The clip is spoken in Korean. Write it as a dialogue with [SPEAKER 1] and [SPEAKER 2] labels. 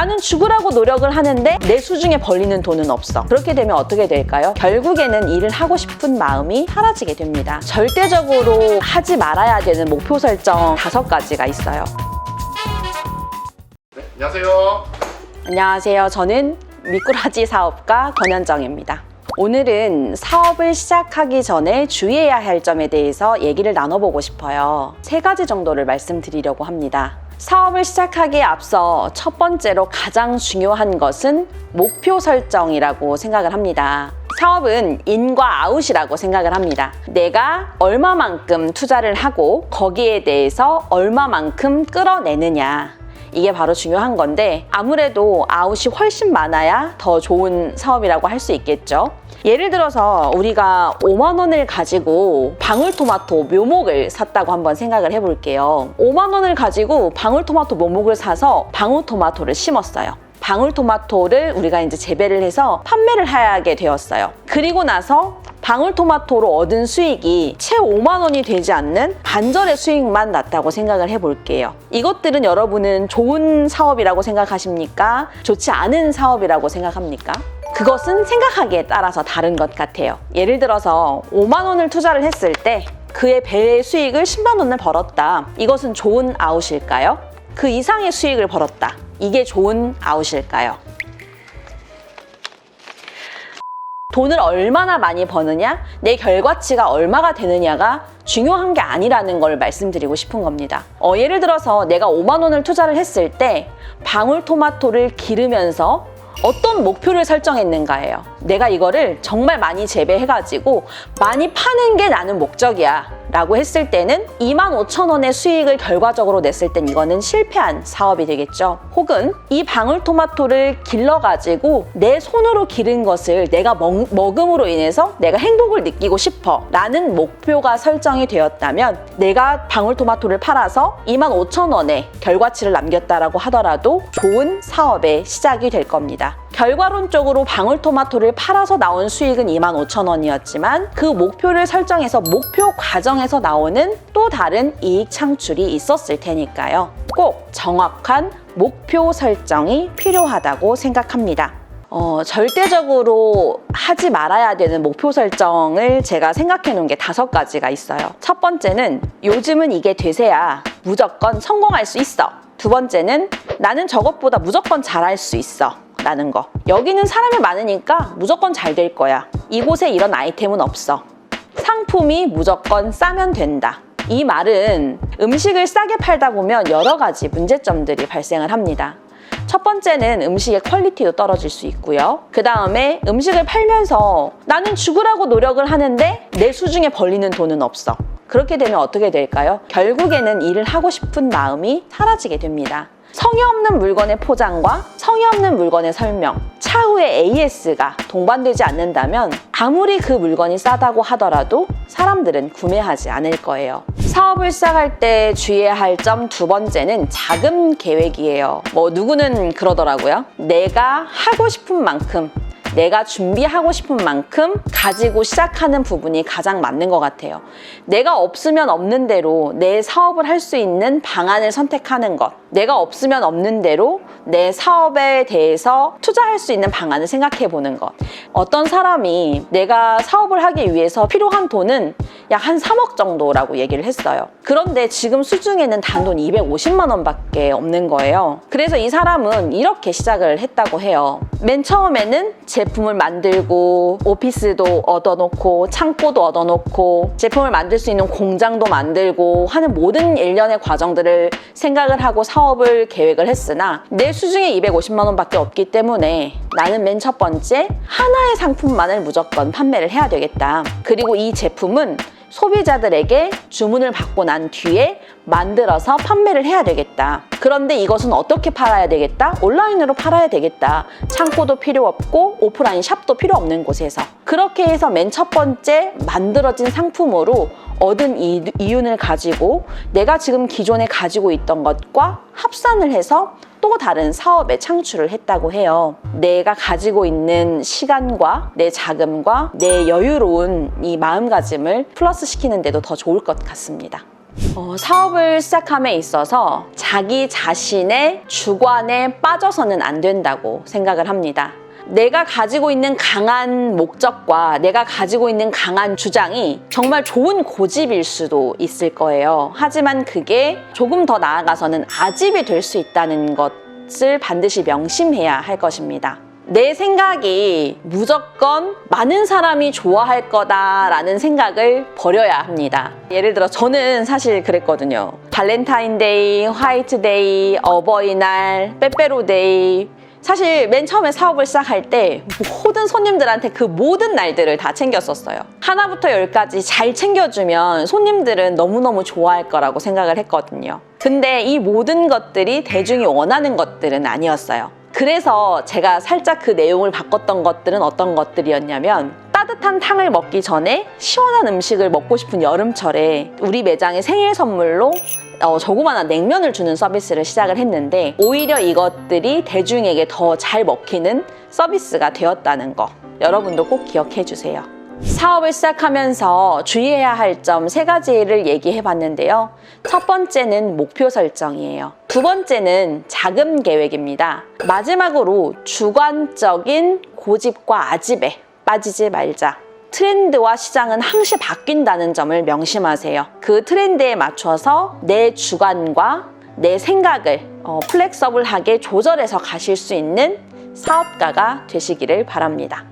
[SPEAKER 1] 나는 죽으라고 노력을 하는데 내 수중에 벌리는 돈은 없어. 그렇게 되면 어떻게 될까요? 결국에는 일을 하고 싶은 마음이 사라지게 됩니다. 절대적으로 하지 말아야 되는 목표 설정 5가지가 있어요.
[SPEAKER 2] 네, 안녕하세요.
[SPEAKER 1] 안녕하세요. 저는 미꾸라지 사업가 권현정입니다. 오늘은 사업을 시작하기 전에 주의해야 할 점에 대해서 얘기를 나눠보고 싶어요. 3가지 정도를 말씀드리려고 합니다. 사업을 시작하기에 앞서 첫 번째로 가장 중요한 것은 목표 설정이라고 생각을 합니다. 사업은 인과 아웃이라고 생각을 합니다. 내가 얼마만큼 투자를 하고 거기에 대해서 얼마만큼 끌어내느냐. 이게 바로 중요한 건데 아무래도 아웃이 훨씬 많아야 더 좋은 사업이라고 할 수 있겠죠. 예를 들어서 우리가 5만 원을 가지고 방울토마토 묘목을 샀다고 한번 생각을 해볼게요. 5만 원을 가지고 방울토마토 묘목을 사서 방울토마토를 심었어요. 방울토마토를 우리가 이제 재배를 해서 판매를 하게 되었어요. 그리고 나서 방울토마토로 얻은 수익이 채 5만 원이 되지 않는 반절의 수익만 났다고 생각을 해볼게요. 이것들은 여러분은 좋은 사업이라고 생각하십니까? 좋지 않은 사업이라고 생각합니까? 그것은 생각하기에 따라서 다른 것 같아요. 예를 들어서 5만 원을 투자를 했을 때 그의 배의 수익을 10만 원을 벌었다. 이것은 좋은 아웃일까요? 그 이상의 수익을 벌었다. 이게 좋은 아웃일까요? 돈을 얼마나 많이 버느냐, 내 결과치가 얼마가 되느냐가 중요한 게 아니라는 걸 말씀드리고 싶은 겁니다. 예를 들어서 내가 5만 원을 투자를 했을 때 방울토마토를 기르면서 어떤 목표를 설정했는가예요. 내가 이거를 정말 많이 재배해가지고 많이 파는 게 나는 목적이야 라고 했을 때는 25,000원의 수익을 결과적으로 냈을 땐 이거는 실패한 사업이 되겠죠. 혹은 이 방울토마토를 길러가지고 내 손으로 기른 것을 내가 먹음으로 인해서 내가 행복을 느끼고 싶어 라는 목표가 설정이 되었다면 내가 방울토마토를 팔아서 25,000원의 결과치를 남겼다라고 하더라도 좋은 사업의 시작이 될 겁니다. 결과론적으로 방울토마토를 팔아서 나온 수익은 25,000원이었지만 그 목표를 설정해서 목표 과정에서 나오는 또 다른 이익 창출이 있었을 테니까요. 꼭 정확한 목표 설정이 필요하다고 생각합니다. 절대적으로 하지 말아야 되는 목표 설정을 제가 생각해 놓은 게 5가지가 있어요. 첫 번째는 요즘은 이게 대세야. 무조건 성공할 수 있어. 두 번째는 나는 저것보다 무조건 잘할 수 있어. 라는 거. 여기는 사람이 많으니까 무조건 잘 될 거야. 이곳에 이런 아이템은 없어. 상품이 무조건 싸면 된다. 이 말은 음식을 싸게 팔다 보면 여러 가지 문제점들이 발생을 합니다. 첫 번째는 음식의 퀄리티도 떨어질 수 있고요. 그 다음에 음식을 팔면서 나는 죽으라고 노력을 하는데 내 수중에 벌리는 돈은 없어. 그렇게 되면 어떻게 될까요? 결국에는 일을 하고 싶은 마음이 사라지게 됩니다. 성의 없는 물건의 포장과 성의 없는 물건의 설명, 차후에 AS가 동반되지 않는다면 아무리 그 물건이 싸다고 하더라도 사람들은 구매하지 않을 거예요. 사업을 시작할 때 주의해야 할 점 2번째는 자금 계획이에요. 누구는 그러더라고요. 내가 하고 싶은 만큼 내가 준비하고 싶은 만큼 가지고 시작하는 부분이 가장 맞는 것 같아요. 내가 없으면 없는 대로 내 사업을 할 수 있는 방안을 선택하는 것. 내가 없으면 없는 대로 내 사업에 대해서 투자할 수 있는 방안을 생각해 보는 것. 어떤 사람이 내가 사업을 하기 위해서 필요한 돈은 약 한 3억 정도라고 얘기를 했어요. 그런데 지금 수중에는 단돈 250만 원밖에 없는 거예요. 그래서 이 사람은 이렇게 시작을 했다고 해요. 맨 처음에는 제품을 만들고 오피스도 얻어놓고 창고도 얻어놓고 제품을 만들 수 있는 공장도 만들고 하는 모든 일련의 과정들을 생각을 하고 사업을 계획을 했으나 내 수중에 250만 원밖에 없기 때문에 나는 맨 첫 번째 하나의 상품만을 무조건 판매를 해야 되겠다. 그리고 이 제품은 소비자들에게 주문을 받고 난 뒤에 만들어서 판매를 해야 되겠다. 그런데 이것은 어떻게 팔아야 되겠다? 온라인으로 팔아야 되겠다. 창고도 필요 없고 오프라인 샵도 필요 없는 곳에서. 그렇게 해서 맨 첫 번째 만들어진 상품으로 얻은 이윤을 가지고 내가 지금 기존에 가지고 있던 것과 합산을 해서 또 다른 사업의 창출을 했다고 해요. 내가 가지고 있는 시간과 내 자금과 내 여유로운 이 마음가짐을 플러스 시키는 데도 더 좋을 것 같습니다. 사업을 시작함에 있어서 자기 자신의 주관에 빠져서는 안 된다고 생각을 합니다. 내가 가지고 있는 강한 목적과 내가 가지고 있는 강한 주장이 정말 좋은 고집일 수도 있을 거예요. 하지만 그게 조금 더 나아가서는 아집이 될 수 있다는 것을 반드시 명심해야 할 것입니다. 내 생각이 무조건 많은 사람이 좋아할 거다라는 생각을 버려야 합니다. 예를 들어 저는 사실 그랬거든요. 발렌타인데이, 화이트데이, 어버이날, 빼빼로데이, 사실 맨 처음에 사업을 시작할 때 모든 손님들한테 그 모든 날들을 다 챙겼었어요. 하나부터 열까지 잘 챙겨주면 손님들은 너무너무 좋아할 거라고 생각을 했거든요. 근데 이 모든 것들이 대중이 원하는 것들은 아니었어요. 그래서 제가 살짝 그 내용을 바꿨던 것들은 어떤 것들이었냐면, 따뜻한 탕을 먹기 전에 시원한 음식을 먹고 싶은 여름철에 우리 매장에 생일 선물로 조그마한 냉면을 주는 서비스를 시작을 했는데, 오히려 이것들이 대중에게 더 잘 먹히는 서비스가 되었다는 거 여러분도 꼭 기억해 주세요. 사업을 시작하면서 주의해야 할 점 3가지를 얘기해 봤는데요. 첫 번째는 목표 설정이에요. 두 번째는 자금 계획입니다. 마지막으로 주관적인 고집과 아집에 빠지지 말자. 트렌드와 시장은 항시 바뀐다는 점을 명심하세요. 그 트렌드에 맞춰서 내 주관과 내 생각을 플렉서블하게 조절해서 가실 수 있는 사업가가 되시기를 바랍니다.